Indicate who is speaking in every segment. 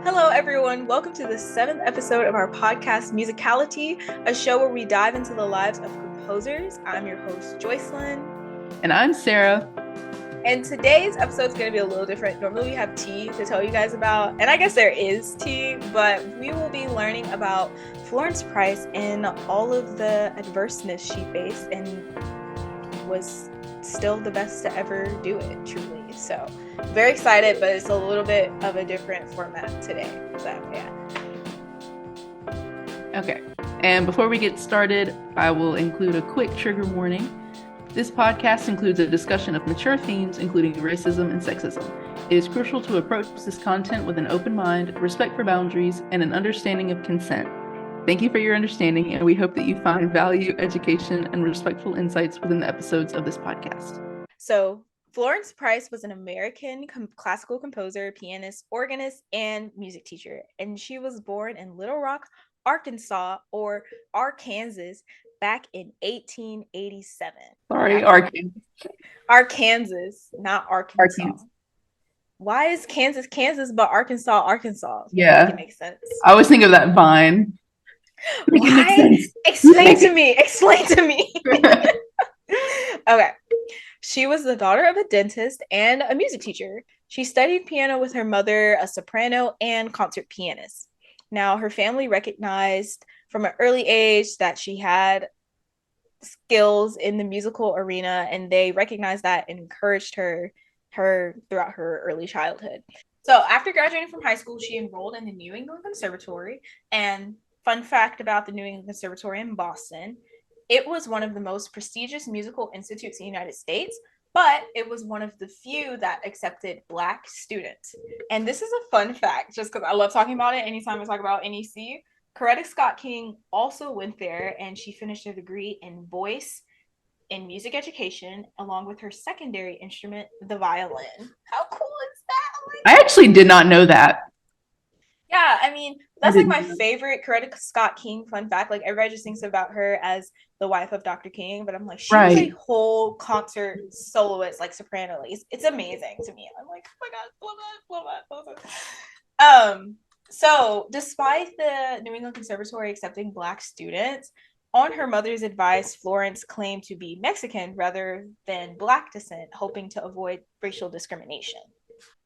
Speaker 1: Hello, everyone. Welcome to the 7th episode of our podcast, Musicality, a show where we dive into the lives of composers. I'm your host, Joycelyn.
Speaker 2: And I'm Sarah.
Speaker 1: And today's episode is going to be a little different. Normally we have tea to tell you guys about, and I guess there is tea, but we will be learning about Florence Price and all of the adverseness she faced and was still the best to ever do it, truly. So very excited, but it's a little bit of a different format today. So yeah.
Speaker 2: Okay. And before we get started, I will include a quick trigger warning. This podcast includes a discussion of mature themes, including racism and sexism. It is crucial to approach this content with an open mind, respect for boundaries, and an understanding of consent. Thank you for your understanding, and we hope that you find value, education, and respectful insights within the episodes of this podcast.
Speaker 1: So, Florence Price was an American classical composer, pianist, organist, and music teacher, and she was born in Little Rock, Arkansas, or Arkansas, back in 1887.
Speaker 2: Sorry,
Speaker 1: Arkansas, not Arkansas. Why is Kansas, but Arkansas?
Speaker 2: Yeah.
Speaker 1: Make it make sense.
Speaker 2: I always think of that vine.
Speaker 1: Why? Explain to me. Okay. She was the daughter of a dentist and a music teacher. She studied piano with her mother, a soprano and concert pianist. Now, her family recognized from an early age that she had skills in the musical arena, and they recognized that and encouraged her throughout her early childhood. So after graduating from high school, she enrolled in the New England Conservatory. And fun fact about the New England Conservatory in Boston, it was one of the most prestigious musical institutes in the United States, but it was one of the few that accepted Black students. And this is a fun fact, just because I love talking about it anytime I talk about NEC. Coretta Scott King also went there, and she finished a degree in voice and music education, along with her secondary instrument, the violin. How cool is that?
Speaker 2: I actually did not know that.
Speaker 1: Yeah, I mean, that's like my favorite Coretta Scott King fun fact. Like, everybody just thinks about her as the wife of Dr. King, but I'm like, she was a whole concert soloist, like soprano. Like, it's amazing to me. I'm like, oh my God, love that. So despite the New England Conservatory accepting Black students, on her mother's advice, Florence claimed to be Mexican rather than Black descent, hoping to avoid racial discrimination.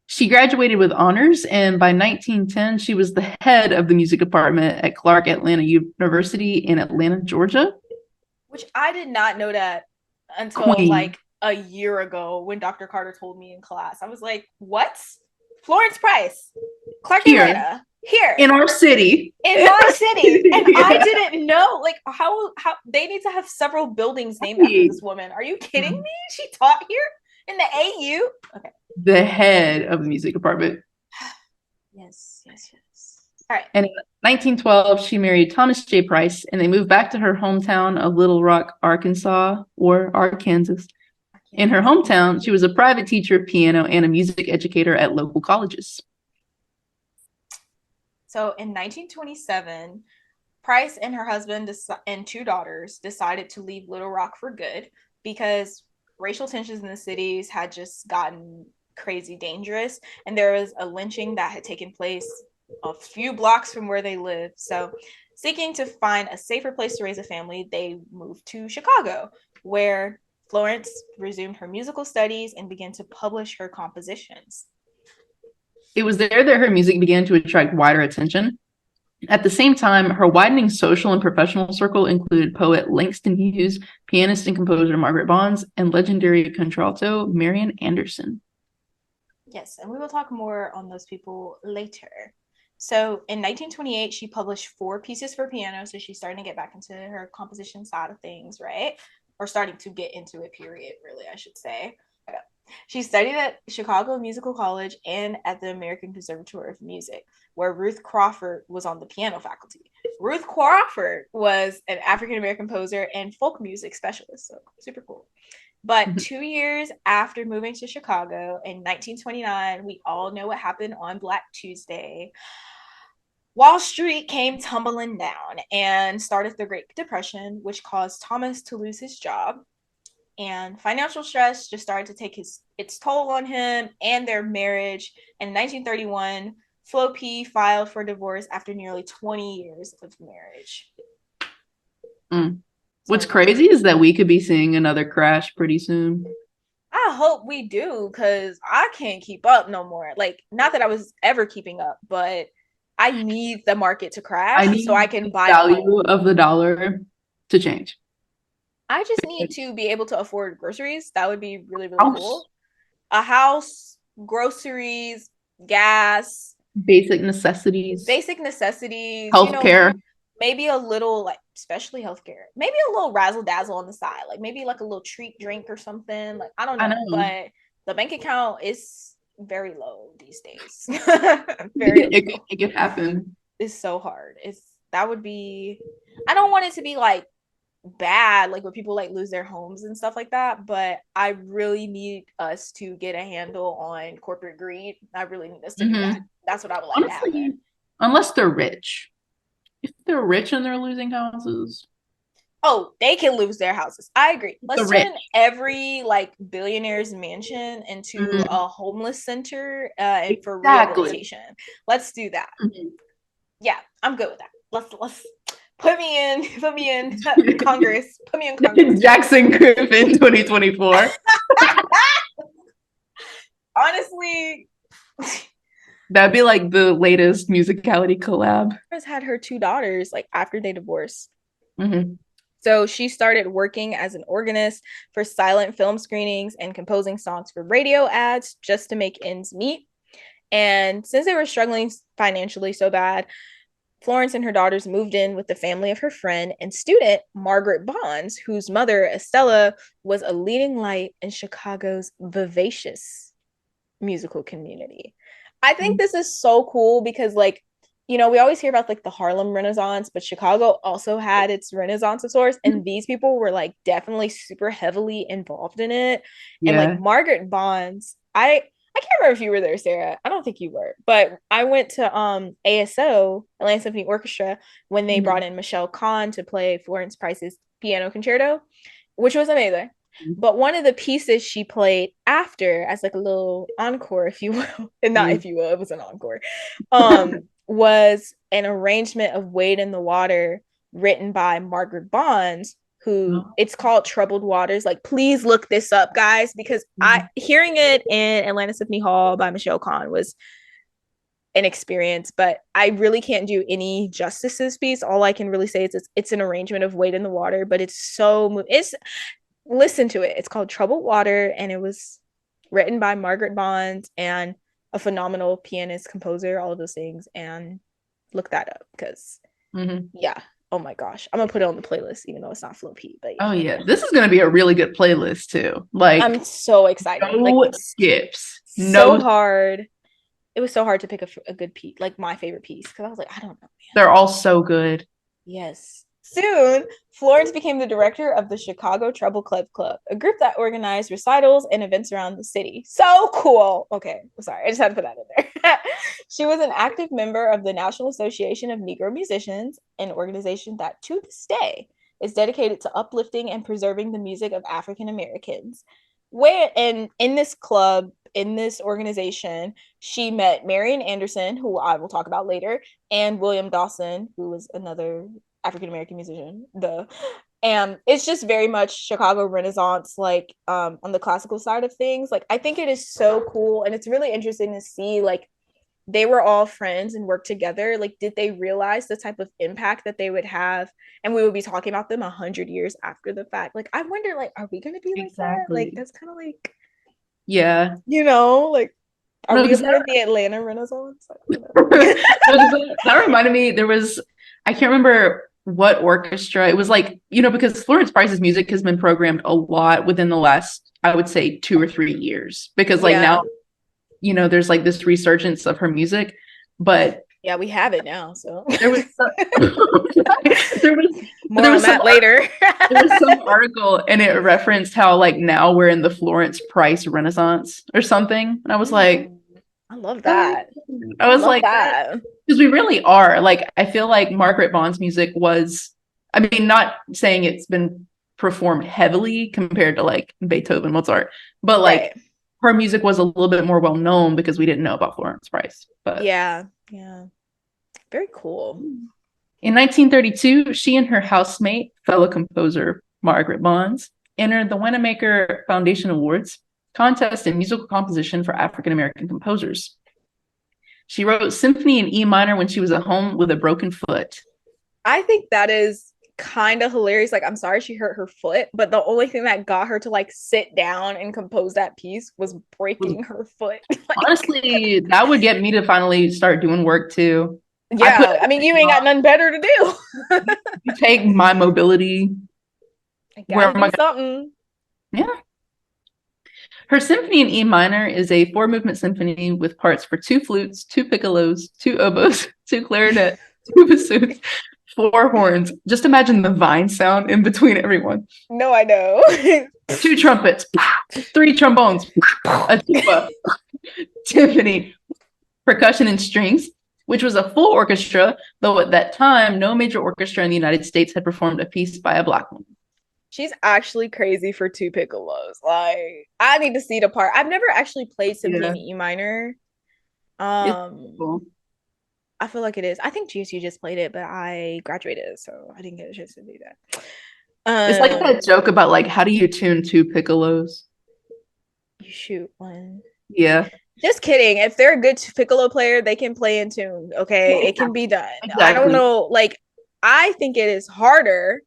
Speaker 2: She graduated with honors, and by 1910, she was the head of the music department at Clark Atlanta University in Atlanta, Georgia.
Speaker 1: Which I did not know that until like a year ago when Dr. Carter told me in class. I was like, what? Florence Price, Clark Atlanta. Here
Speaker 2: in our city,
Speaker 1: and I didn't know, like, how they need to have several buildings named after this woman. Are you kidding me? She taught here in the AU. Okay,
Speaker 2: the head of the music department.
Speaker 1: Yes. All right.
Speaker 2: And in 1912, she married Thomas J. Price, and they moved back to her hometown of Little Rock, Arkansas, or Arkansas. In her hometown, she was a private teacher of piano and a music educator at local colleges.
Speaker 1: So in 1927, Price and her husband and two daughters decided to leave Little Rock for good because racial tensions in the cities had just gotten crazy dangerous, and there was a lynching that had taken place a few blocks from where they lived. So seeking to find a safer place to raise a family, they moved to Chicago, where Florence resumed her musical studies and began to publish her compositions.
Speaker 2: It was there that her music began to attract wider attention. At the same time, her widening social and professional circle included poet Langston Hughes, pianist and composer Margaret Bonds, and legendary contralto Marian Anderson.
Speaker 1: Yes, and we will talk more on those people later. So in 1928, she published 4 pieces for piano, so she's starting to get back into her composition side of things, right? Or starting to get into it, period, really, I should say. She studied at Chicago Musical College and at the American Conservatory of Music, where Ruth Crawford was on the piano faculty. Ruth Crawford was an African-American composer and folk music specialist, so super cool. But 2 years after moving to Chicago in 1929, we all know what happened on Black Tuesday. Wall Street came tumbling down and started the Great Depression, which caused Thomas to lose his job. And financial stress just started to take its toll on him and their marriage. In 1931, Flo P filed for divorce after nearly 20 years of marriage.
Speaker 2: What's crazy is that we could be seeing another crash pretty soon.
Speaker 1: I hope we do, because I can't keep up no more. Like, not that I was ever keeping up, but I need the market to crash so I can buy a
Speaker 2: value
Speaker 1: home.
Speaker 2: of the dollar to change.
Speaker 1: I just need to be able to afford groceries. That would be really, really
Speaker 2: House.
Speaker 1: cool. A house, groceries, gas,
Speaker 2: basic necessities,
Speaker 1: healthcare. Maybe a little, like, especially healthcare, maybe a little razzle dazzle on the side, like maybe like a little treat drink or something. Like, I don't know. But the bank account is very low these days. Very low.
Speaker 2: It could happen.
Speaker 1: It's so hard. That would be, I don't want it to be like bad, like where people like lose their homes and stuff like that, but I really need us to get a handle on corporate greed. I really need us to do that. That's what I would like to happen.
Speaker 2: Unless they're rich. If they're rich and they're losing houses,
Speaker 1: oh, they can lose their houses. I agree. Let's turn every like billionaire's mansion into a homeless center and for rehabilitation. Let's do that. Yeah, I'm good with that. Let's put me in Congress. Put me in Congress.
Speaker 2: Jackson Group in 2024.
Speaker 1: Honestly,
Speaker 2: that'd be like the latest musicality collab.
Speaker 1: Has had her 2 daughters like after they divorced. So she started working as an organist for silent film screenings and composing songs for radio ads just to make ends meet. And since they were struggling financially so bad, Florence and her daughters moved in with the family of her friend and student, Margaret Bonds, whose mother, Estella, was a leading light in Chicago's vivacious musical community. I think this is so cool because, like, you know, we always hear about like the Harlem Renaissance, but Chicago also had its Renaissance of sorts, and these people were like definitely super heavily involved in it. And like Margaret Bonds, I can't remember if you were there, Sarah. I don't think you were, but I went to ASO, Atlanta Symphony Orchestra, when they brought in Michelle Kahn to play Florence Price's piano concerto, which was amazing. But one of the pieces she played after, as like a little encore, if you will, and not if you will, it was an encore, was an arrangement of Wade in the Water written by Margaret Bonds, who it's called Troubled Waters. Like, please look this up, guys, because I hearing it in Atlanta Symphony Hall by Michelle Kahn was an experience, but I really can't do any justice to this piece. All I can really say is it's an arrangement of Wade in the Water, but it's listen to it. It's called Troubled Water, and it was written by Margaret Bonds and a phenomenal pianist, composer, all of those things. And look that up because yeah, oh my gosh, I'm gonna put it on the playlist even though it's not Flo P. But
Speaker 2: oh yeah, this is gonna be a really good playlist too. Like, I'm
Speaker 1: so excited.
Speaker 2: No like, skips.
Speaker 1: So hard. It was so hard to pick a good piece, like my favorite piece, because I was like, I don't know, man.
Speaker 2: They're all so good.
Speaker 1: Yes. Soon, Florence became the director of the Chicago Treble Clef Club, a group that organized recitals and events around the city. So cool. Okay, sorry, I just had to put that in there. She was an active member of the National Association of Negro Musicians, an organization that to this day is dedicated to uplifting and preserving the music of African Americans. In this club, in this organization, she met Marian Anderson, who I will talk about later, and William Dawson, who was another African-American musician. And it's just very much Chicago Renaissance, like on the classical side of things. Like, I think it is so cool, and it's really interesting to see, like, they were all friends and worked together. Like, did they realize the type of impact that they would have? And we would be talking about them 100 years after the fact. Like, I wonder, like, are we going to be like that? Like, that's kind of like,
Speaker 2: yeah,
Speaker 1: you know, like, are we going to be Atlanta Renaissance?
Speaker 2: That reminded me, I can't remember what orchestra it was, like, you know, because Florence Price's music has been programmed a lot within the last, I would say, 2 or 3 years, because like now, you know, there's like this resurgence of her music, but
Speaker 1: yeah, we have it now. So
Speaker 2: there was
Speaker 1: more on that later.
Speaker 2: There was some article and it referenced how like now we're in the Florence Price Renaissance or something, and I was like,
Speaker 1: I love that.
Speaker 2: I was like, because we really are. Like, I feel like Margaret Bond's music was, I mean, not saying it's been performed heavily compared to like Beethoven, Mozart, but like her music was a little bit more well known because we didn't know about Florence Price. But
Speaker 1: yeah, very cool.
Speaker 2: In 1932, she and her housemate, fellow composer Margaret Bonds, entered the Wanamaker Foundation Awards contest in musical composition for African American composers. She wrote Symphony in E minor when she was at home with a broken foot.
Speaker 1: I think that is kind of hilarious. Like, I'm sorry she hurt her foot, but the only thing that got her to like sit down and compose that piece was breaking her foot. Like,
Speaker 2: honestly, that would get me to finally start doing work too.
Speaker 1: Yeah, I mean, you ain't got nothing better to do.
Speaker 2: You take my mobility.
Speaker 1: Where am I something?
Speaker 2: Yeah. Her symphony in E minor is a 4-movement symphony with parts for 2 flutes, 2 piccolos, 2 oboes, 2 clarinet, 2 bassoons, 4 horns. Just imagine the vine sound in between everyone.
Speaker 1: No, I know.
Speaker 2: 2 trumpets, 3 trombones, a tuba, timpani, percussion and strings, which was a full orchestra, though at that time, no major orchestra in the United States had performed a piece by a Black woman.
Speaker 1: She's actually crazy for 2 piccolos. Like, I need to see the part. I've never actually played Symphony in E minor. Cool. I feel like it is. I think GSU just played it, but I graduated, so I didn't get a chance to do that.
Speaker 2: It's like that joke about like, how do you tune 2 piccolos?
Speaker 1: You shoot one.
Speaker 2: Yeah.
Speaker 1: Just kidding. If they're a good piccolo player, they can play in tune. Okay, it can be done. Exactly. I don't know. Like, I think it is harder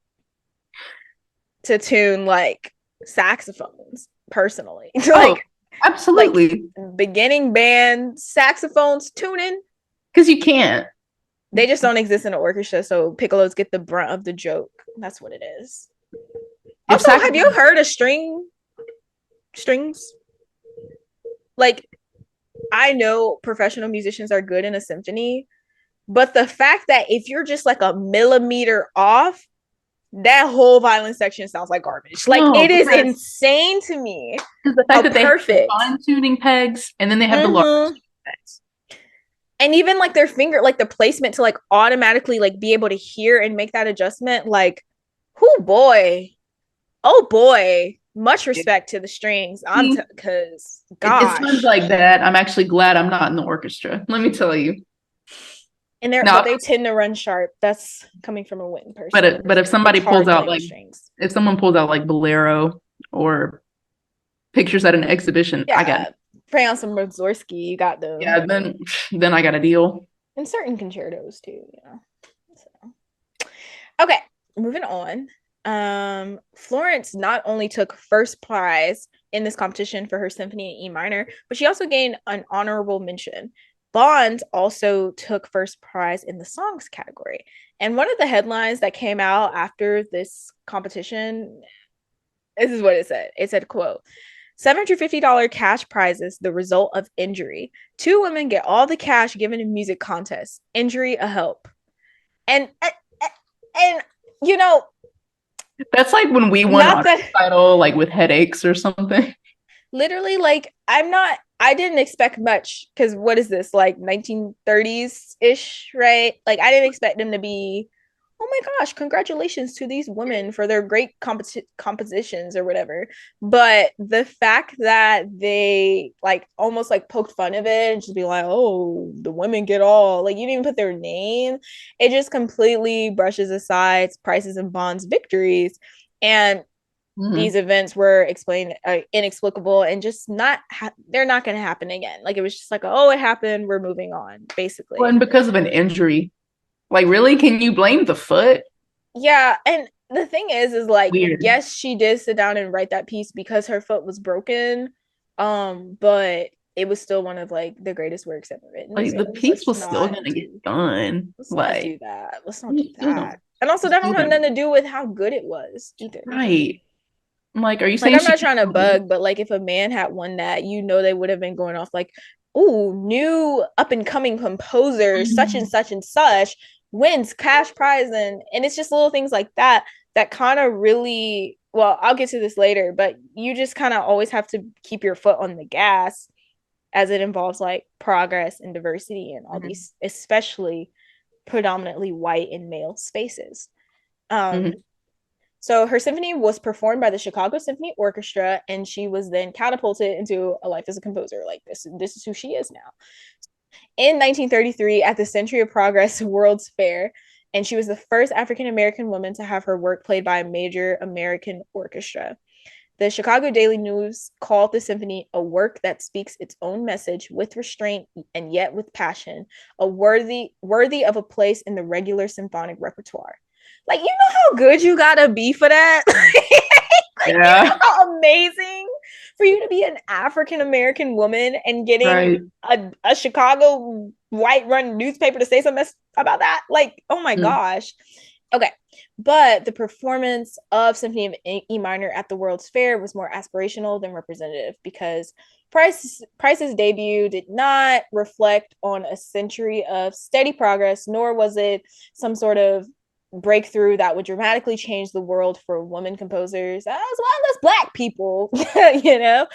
Speaker 1: to tune like saxophones personally. Like,
Speaker 2: absolutely.
Speaker 1: Like, beginning band saxophones tuning,
Speaker 2: because you can't.
Speaker 1: They just don't exist in an orchestra, so piccolos get the brunt of the joke. That's what it is. Also, have you heard of strings? Like, I know professional musicians are good in a symphony, but the fact that if you're just like a millimeter off, that whole violin section sounds like garbage. Like, it is insane to me.
Speaker 2: The fact that they have fine tuning pegs and then they have the large pegs.
Speaker 1: And even like their finger, like the placement to like automatically like be able to hear and make that adjustment, like, oh boy, much respect to the strings. Because gosh,
Speaker 2: it's times like that. I'm actually glad I'm not in the orchestra. Let me tell you.
Speaker 1: And they tend to run sharp. That's coming from a Witten person.
Speaker 2: But if somebody pulls out like strings. If someone pulls out like Bolero or pictures at an exhibition, I got it.
Speaker 1: Pray on some Mussorgsky, you got them.
Speaker 2: Yeah, then I got a deal.
Speaker 1: And certain concertos too, you know. So. Okay, moving on. Florence not only took first prize in this competition for her symphony in E minor, but she also gained an honorable mention. Bond also took first prize in the songs category. And one of the headlines that came out after this competition, this is what it said. It said, quote, $750 cash prizes, the result of injury. 2 women get all the cash given in music contests. Injury a help. And you know,
Speaker 2: that's like when we won our title, like with headaches or something.
Speaker 1: Literally, like, I didn't expect much, because what is this, like 1930s ish, right? Like, I didn't expect them to be, oh my gosh, congratulations to these women for their great compositions or whatever. But the fact that they like almost like poked fun of it and just be like, oh, the women get all, like, you didn't even put their name, it just completely brushes aside Price's and Bond's victories. And these events were explained inexplicable and just they're not going to happen again. Like, it was just like, oh, it happened, we're moving on, basically.
Speaker 2: Well, and because of an injury, like, really, can you blame the foot?
Speaker 1: Yeah, and the thing is like, weird. Yes, she did sit down and write that piece because her foot was broken, but it was still one of like the greatest works ever written.
Speaker 2: Like, so the piece was still gonna get done.
Speaker 1: Let's not do that. And also, that don't have nothing to do with how good it was either.
Speaker 2: Right. I'm like, are you saying,
Speaker 1: like, I'm not trying to bug, but like, if a man had won that, you know, they would have been going off like, oh, new up and coming composer, such and such and such wins cash prize, and it's just little things like that kind of really, well, I'll get to this later, but you just kind of always have to keep your foot on the gas as it involves like progress and diversity and all these, especially predominantly white and male spaces. So her symphony was performed by the Chicago Symphony Orchestra, and she was then catapulted into a life as a composer. Like this is who she is now. In 1933, at the Century of Progress World's Fair, and she was the first African American woman to have her work played by a major American orchestra. The Chicago Daily News called the symphony a work that speaks its own message with restraint and yet with passion, a worthy of a place in the regular symphonic repertoire. Like, you know how good you gotta be for that? Like, you know
Speaker 2: Yeah.
Speaker 1: how amazing for you to be an African American woman and getting
Speaker 2: Right.
Speaker 1: a Chicago white run newspaper to say something about that? Like, oh my gosh. Okay. But the performance of Symphony of E minor at the World's Fair was more aspirational than representative because Price's debut did not reflect on a century of steady progress, nor was it some sort of breakthrough that would dramatically change the world for women composers as well as Black people. You know,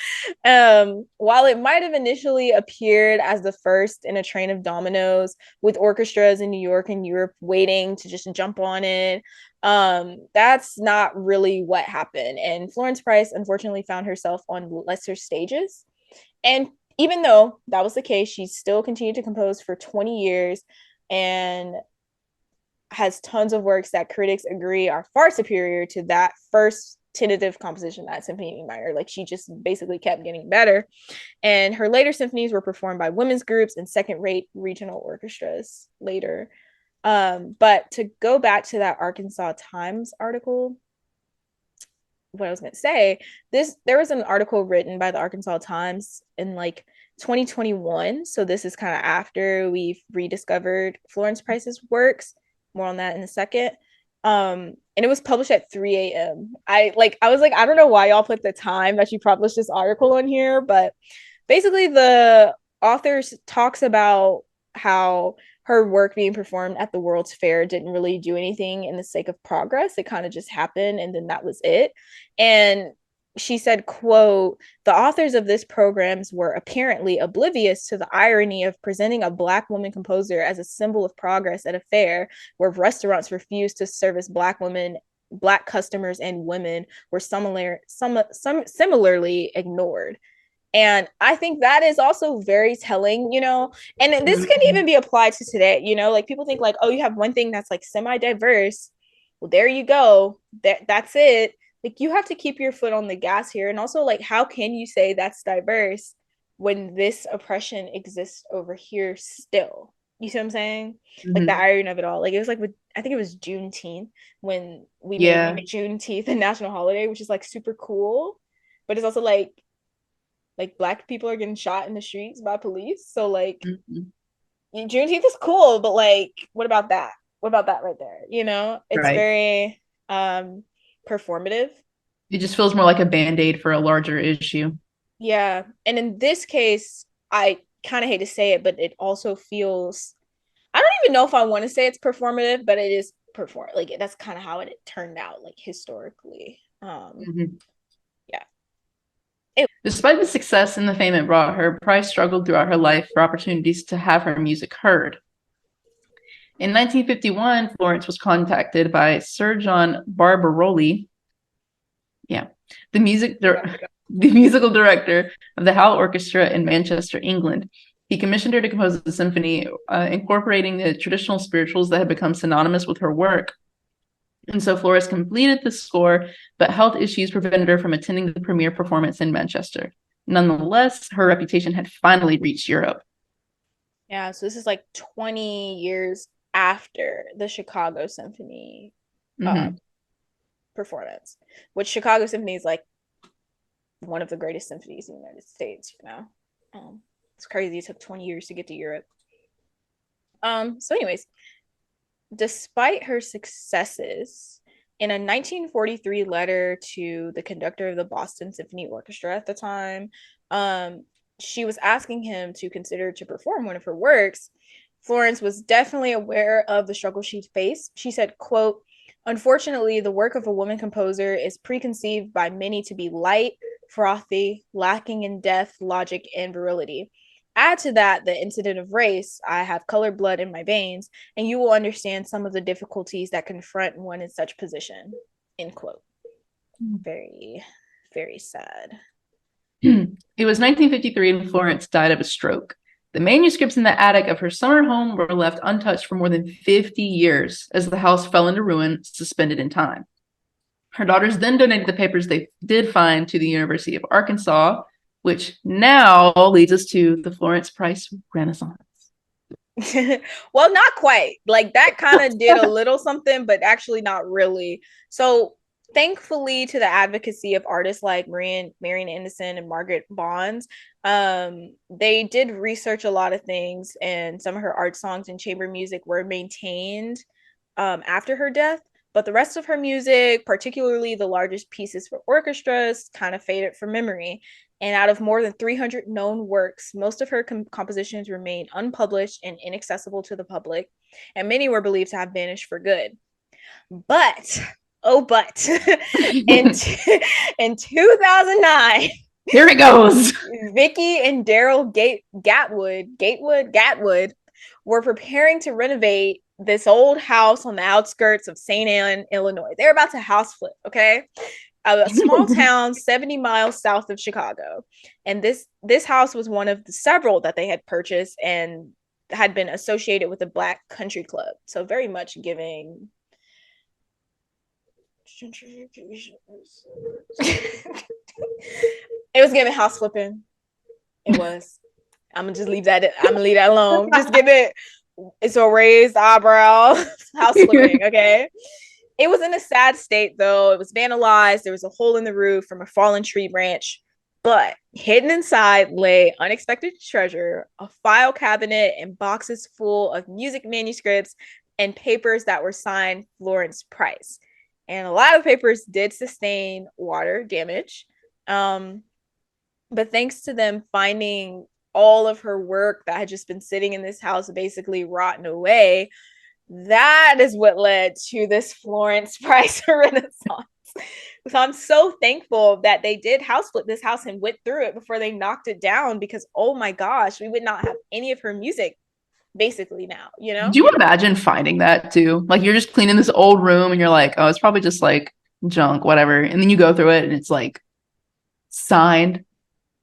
Speaker 1: while it might have initially appeared as the first in a train of dominoes with orchestras in New York and Europe waiting to just jump on it, that's not really what happened. And Florence Price unfortunately found herself on lesser stages. And even though that was the case, she still continued to compose for 20 years and has tons of works that critics agree are far superior to that first tentative composition, that Symphony in E minor. Like, she just basically kept getting better. And her later symphonies were performed by women's groups and second-rate regional orchestras later. But to go back to that Arkansas Times article, what I was going to say, there was an article written by the Arkansas Times in like 2021. So this is kind of after we've rediscovered Florence Price's works. More on that in a second. And it was published at 3 a.m. I was like, I don't know why y'all put the time that she published this article on here, but basically the author talks about how her work being performed at the World's Fair didn't really do anything in the sake of progress. It kind of just happened, and then that was it. And she said, quote, the authors of this programs were apparently oblivious to the irony of presenting a Black woman composer as a symbol of progress at a fair where restaurants refused to service Black women, Black customers, and women were similarly ignored. And I think that is also very telling, you know, and this can even be applied to today, you know, like people think like, oh, you have one thing that's like semi-diverse. Well, there you go. That's it. Like, you have to keep your foot on the gas here. And also, like, how can you say that's diverse when this oppression exists over here still? You see what I'm saying? Like, the
Speaker 2: Mm-hmm.
Speaker 1: irony of it all. Like, it was like with, I think it was Juneteenth when we
Speaker 2: Yeah.
Speaker 1: made Juneteenth a national holiday, which is like super cool. But it's also like Black people are getting shot in the streets by police. So like,
Speaker 2: Mm-hmm.
Speaker 1: Juneteenth is cool, but like, what about that? What about that right there? You know, it's
Speaker 2: Right.
Speaker 1: very performative.
Speaker 2: It just feels more like a band-aid for a larger issue.
Speaker 1: Yeah. And in this case, I kind of hate to say it, but it also feels, I don't even know if I want to say it's performative, but it is perform like that's kind of how it turned out, like historically.
Speaker 2: Mm-hmm.
Speaker 1: Yeah.
Speaker 2: Despite the success and the fame it brought her, Price struggled throughout her life for opportunities to have her music heard. In 1951, Florence was contacted by Sir John Barbaroli, yeah, the the musical director of the Howell Orchestra in Manchester, England. He commissioned her to compose a symphony incorporating the traditional spirituals that had become synonymous with her work. And so Florence completed the score, but health issues prevented her from attending the premiere performance in Manchester. Nonetheless, her reputation had finally reached Europe.
Speaker 1: Yeah, so this is like 20 years after the Chicago Symphony uh
Speaker 2: Mm-hmm.
Speaker 1: performance, which Chicago Symphony is like one of the greatest symphonies in the United States, you know. It's crazy it took 20 years to get to Europe. So anyways, despite her successes, in a 1943 letter to the conductor of the Boston Symphony Orchestra at the time, she was asking him to consider to perform one of her works. Florence was definitely aware of the struggle she faced. She said, quote, unfortunately, the work of a woman composer is preconceived by many to be light, frothy, lacking in depth, logic, and virility. Add to that the incident of race. I have colored blood in my veins, and you will understand some of the difficulties that confront one in such position. End quote. Very, very sad.
Speaker 2: It was 1953 and Florence died of a stroke. The manuscripts in the attic of her summer home were left untouched for more than 50 years as the house fell into ruin, suspended in time. Her daughters then donated the papers they did find to the University of Arkansas, which now leads us to the Florence Price Renaissance.
Speaker 1: Well, not quite. Like that kind of did a little something, but actually not really. So thankfully to the advocacy of artists like Marian Anderson and Margaret Bonds, they did research a lot of things, and some of her art songs and chamber music were maintained after her death. But the rest of her music, particularly the largest pieces for orchestras, kind of faded from memory. And out of more than 300 known works, most of her compositions remain unpublished and inaccessible to the public, and many were believed to have vanished for good. But, oh, but, in, in 2009,
Speaker 2: here it goes.
Speaker 1: Vicky and Daryl Gatwood were preparing to renovate this old house on the outskirts of St. Anne, Illinois. They're about to house flip, okay? A small town 70 miles south of Chicago. And this house was one of the several that they had purchased and had been associated with a Black country club. So very much giving it was giving house flipping. It was. I'm gonna just leave that. I'm gonna leave that alone. Just give it. It's a raised eyebrow house flipping. Okay. It was in a sad state though. It was vandalized. There was a hole in the roof from a fallen tree branch. But hidden inside lay unexpected treasure, a file cabinet and boxes full of music manuscripts and papers that were signed Florence Price. And a lot of papers did sustain water damage. But thanks to them finding all of her work that had just been sitting in this house basically rotten away, that is what led to this Florence Price Renaissance. So I'm so thankful that they did house flip this house and went through it before they knocked it down, because oh my gosh, we would not have any of her music basically now, you know?
Speaker 2: Do you imagine finding that too? Like you're just cleaning this old room and you're like, oh, it's probably just like junk, whatever. And then you go through it and it's like signed.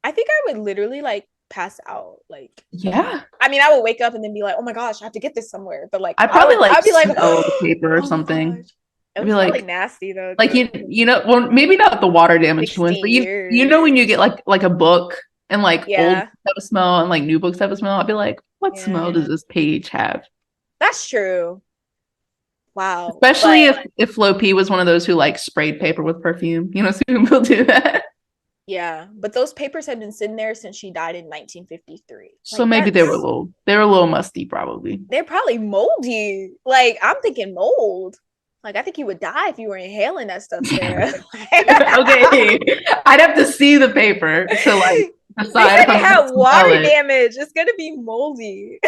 Speaker 1: I think I would literally like pass out. Like,
Speaker 2: yeah.
Speaker 1: I mean, I would wake up and then be like, oh my gosh, I have to get this somewhere. But like,
Speaker 2: I'd probably
Speaker 1: I'd be like,
Speaker 2: smell the paper or
Speaker 1: oh
Speaker 2: something.
Speaker 1: It
Speaker 2: I'd
Speaker 1: was
Speaker 2: be
Speaker 1: really
Speaker 2: like
Speaker 1: nasty though.
Speaker 2: like you know, well maybe not the water damaged ones, but you know when you get like a book and like old books have a smell and like new books have a smell, I'd be like, what smell does this page have?
Speaker 1: That's true. Wow.
Speaker 2: Especially if Flo P was one of those who like sprayed paper with perfume. You know, some people do that.
Speaker 1: Yeah, but those papers had been sitting there since she died in 1953.
Speaker 2: So like, maybe they were a little musty, probably.
Speaker 1: They're probably moldy. Like I'm thinking mold. Like I think you would die if you were inhaling that stuff there.
Speaker 2: Okay, I'd have to see the paper to like decide if
Speaker 1: I have water damage. It's gonna be moldy.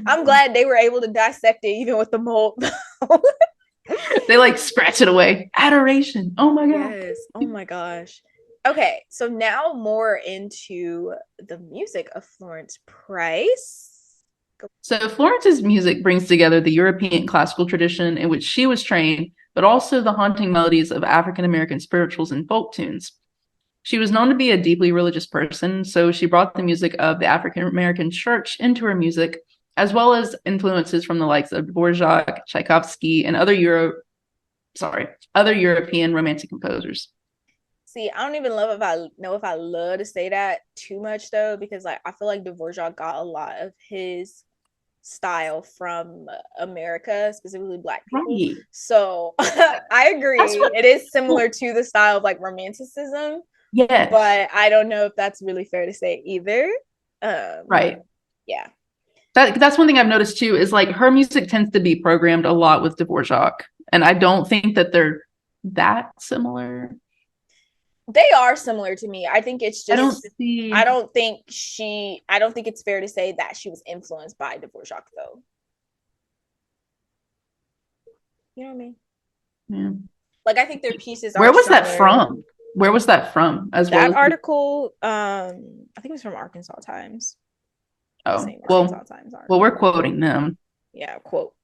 Speaker 1: I'm glad they were able to dissect it even with the mold.
Speaker 2: They like scratch it away. Adoration. Oh my god.
Speaker 1: Yes. Oh my gosh. Okay, so now more into the music of Florence Price.
Speaker 2: So Florence's music brings together the European classical tradition in which she was trained, but also the haunting melodies of African American spirituals and folk tunes. She was known to be a deeply religious person, so she brought the music of the African American church into her music, as well as influences from the likes of Dvorak, Tchaikovsky, and other European romantic composers.
Speaker 1: See, I don't even know if I love to say that too much though, because like I feel like Dvorak got a lot of his style from America, specifically Black people. Right. So I agree. It is similar to the style of like Romanticism.
Speaker 2: Yeah.
Speaker 1: But I don't know if that's really fair to say either.
Speaker 2: Right.
Speaker 1: Yeah.
Speaker 2: That's one thing I've noticed too, is like her music tends to be programmed a lot with Dvorak. And I don't think that they're that similar.
Speaker 1: They are similar to me. I think it's just I don't think it's fair to say that she was influenced by Dvorak though. You know what I mean?
Speaker 2: Yeah.
Speaker 1: Like I think their pieces
Speaker 2: are. Where was that from? Where was that from?
Speaker 1: As that article, I think it was from Arkansas Times.
Speaker 2: Oh, well, we're quoting them.
Speaker 1: Yeah, quote.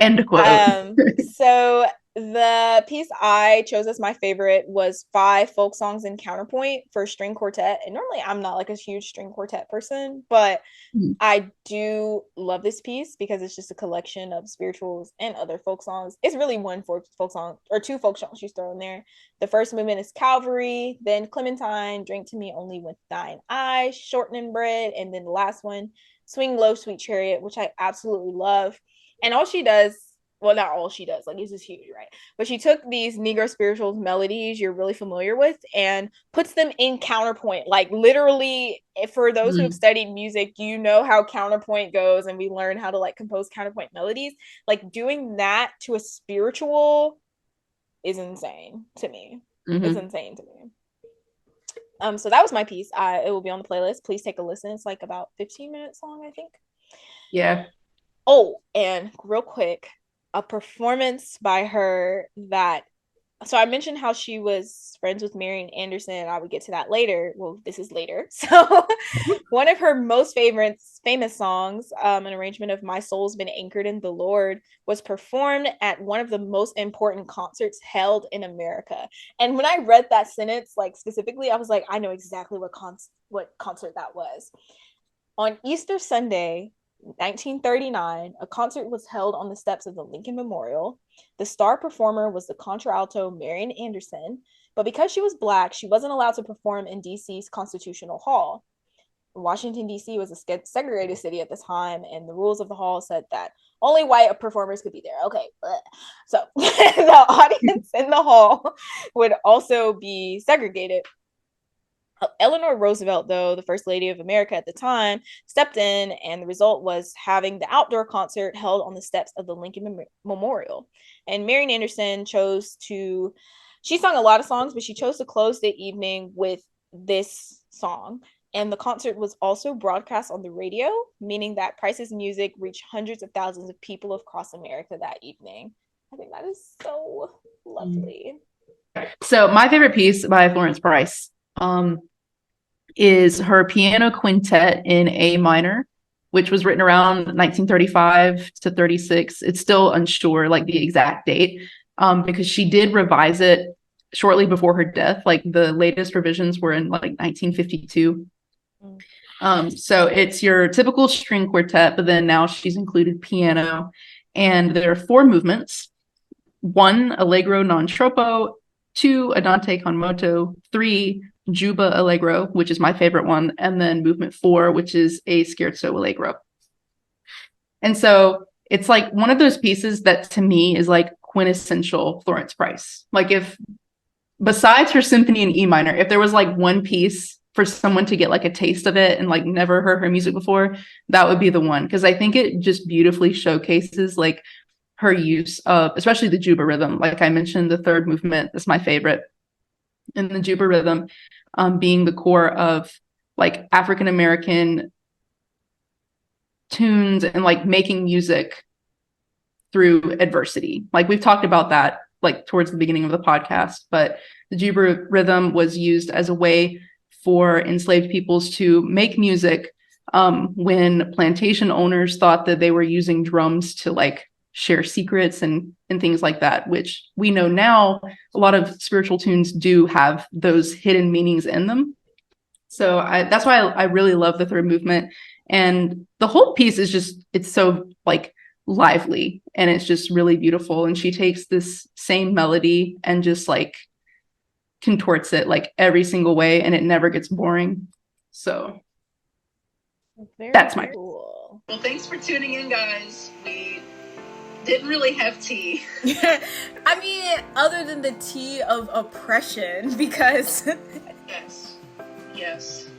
Speaker 2: End quote.
Speaker 1: So The piece I chose as my favorite was Five Folk Songs in Counterpoint for string quartet. And normally I'm not like a huge string quartet person, but
Speaker 2: Mhm.
Speaker 1: I do love this piece because it's just a collection of spirituals and other folk songs. It's really one folk song or two folk songs she's throwing there. The first movement is Calvary, then Clementine, Drink to Me Only with Thine Eyes, Shortening Bread, and then the last one, Swing Low, Sweet Chariot, which I absolutely love. And all she does, well, not all she does, like it's just huge, right? But she took these Negro spirituals melodies you're really familiar with and puts them in counterpoint. Like literally, for those who have
Speaker 2: Mm.
Speaker 1: studied music, you know how counterpoint goes, and we learn how to like compose counterpoint melodies. Like doing that to a spiritual is insane to me. It's
Speaker 2: Mm-hmm.
Speaker 1: insane to me. So that was my piece. It will be on the playlist. Please take a listen. It's like about 15 minutes long, I think.
Speaker 2: Yeah.
Speaker 1: Oh, and real quick, a performance by her that so I mentioned how she was friends with Marian Anderson. I would get to that later. Well, this is later. So one of her most famous songs, an arrangement of My Soul's Been Anchored in the Lord, was performed at one of the most important concerts held in America. And when I read that sentence, like specifically, I was like, I know exactly what concert that was. On Easter Sunday, 1939, a concert was held on the steps of the Lincoln Memorial. The star performer was the contralto Marian Anderson, but because she was Black, she wasn't allowed to perform in DC's Constitutional Hall. Washington, D.C. was a segregated city at the time, and the rules of the hall said that only white performers could be there. Okay. So the audience in the hall would also be segregated. Eleanor Roosevelt, though, the first lady of America at the time, stepped in, and the result was having the outdoor concert held on the steps of the Lincoln Memorial. And Marian Anderson she sung a lot of songs, but she chose to close the evening with this song. And the concert was also broadcast on the radio, meaning that Price's music reached hundreds of thousands of people across America that evening. I think that is so lovely.
Speaker 2: So my favorite piece by Florence Price is her piano quintet in A minor, which was written around 1935 to 36. It's still unsure, like the exact date, because she did revise it shortly before her death. Like the latest revisions were in like 1952. So it's your typical string quartet, but then now she's included piano, and there are four movements: one, allegro non troppo; two, andante con moto; three, juba allegro, which is my favorite one; and then movement four, which is a scherzo allegro. And so it's like one of those pieces that to me is like quintessential Florence Price. Like if besides her symphony in E minor, if there was like one piece for someone to get like a taste of it and like never heard her music before, that would be the one. Because I think it just beautifully showcases like her use of, especially the juba rhythm. Like I mentioned, the third movement is my favorite. And the juba rhythm being the core of like African American tunes and like making music through adversity. Like we've talked about that like towards the beginning of the podcast, but the juba rhythm was used as a way for enslaved peoples to make music when plantation owners thought that they were using drums to like share secrets and things like that, which we know now a lot of spiritual tunes do have those hidden meanings in them. So that's why I really love the third movement. And the whole piece is just, it's so like lively and it's just really beautiful. And she takes this same melody and just like contorts it like every single way and it never gets boring. So that's my
Speaker 1: Cool.
Speaker 2: Well, thanks for tuning in, guys. We didn't really have tea.
Speaker 1: I mean, other than the tea of oppression, because
Speaker 2: Yes.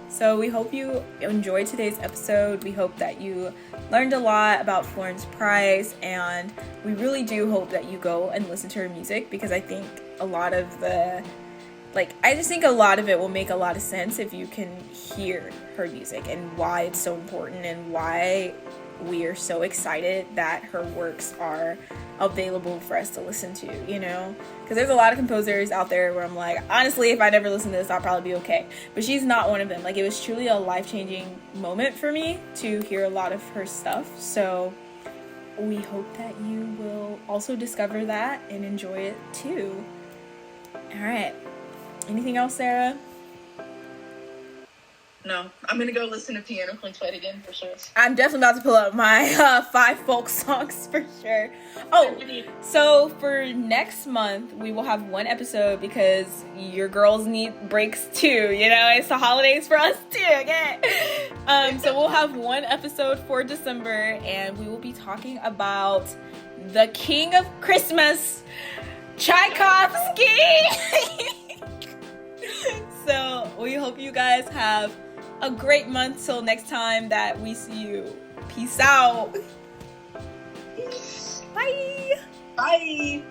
Speaker 1: So we hope you enjoyed today's episode. We hope that you learned a lot about Florence Price, and we really do hope that you go and listen to her music, because I think a lot of I just think a lot of it will make a lot of sense if you can hear her music and why it's so important and why we are so excited that her works are available for us to listen to, you know? Because there's a lot of composers out there where I'm like, honestly, if I never listen to this, I'll probably be okay. But she's not one of them. Like, it was truly a life-changing moment for me to hear a lot of her stuff. So we hope that you will also discover that and enjoy it too. All right. Anything else, Sarah?
Speaker 2: No, I'm gonna go listen to Piano Quintet again for sure.
Speaker 1: I'm definitely about to pull up my 5 folk songs for sure. Oh, so for next month, we will have 1 episode because your girls need breaks too. You know, it's the holidays for us too, okay? So we'll have 1 episode for December, and we will be talking about the King of Christmas, Tchaikovsky. So we hope you guys have a great month till next time that we see you. Peace out.
Speaker 2: Peace.
Speaker 1: Bye.
Speaker 2: Bye.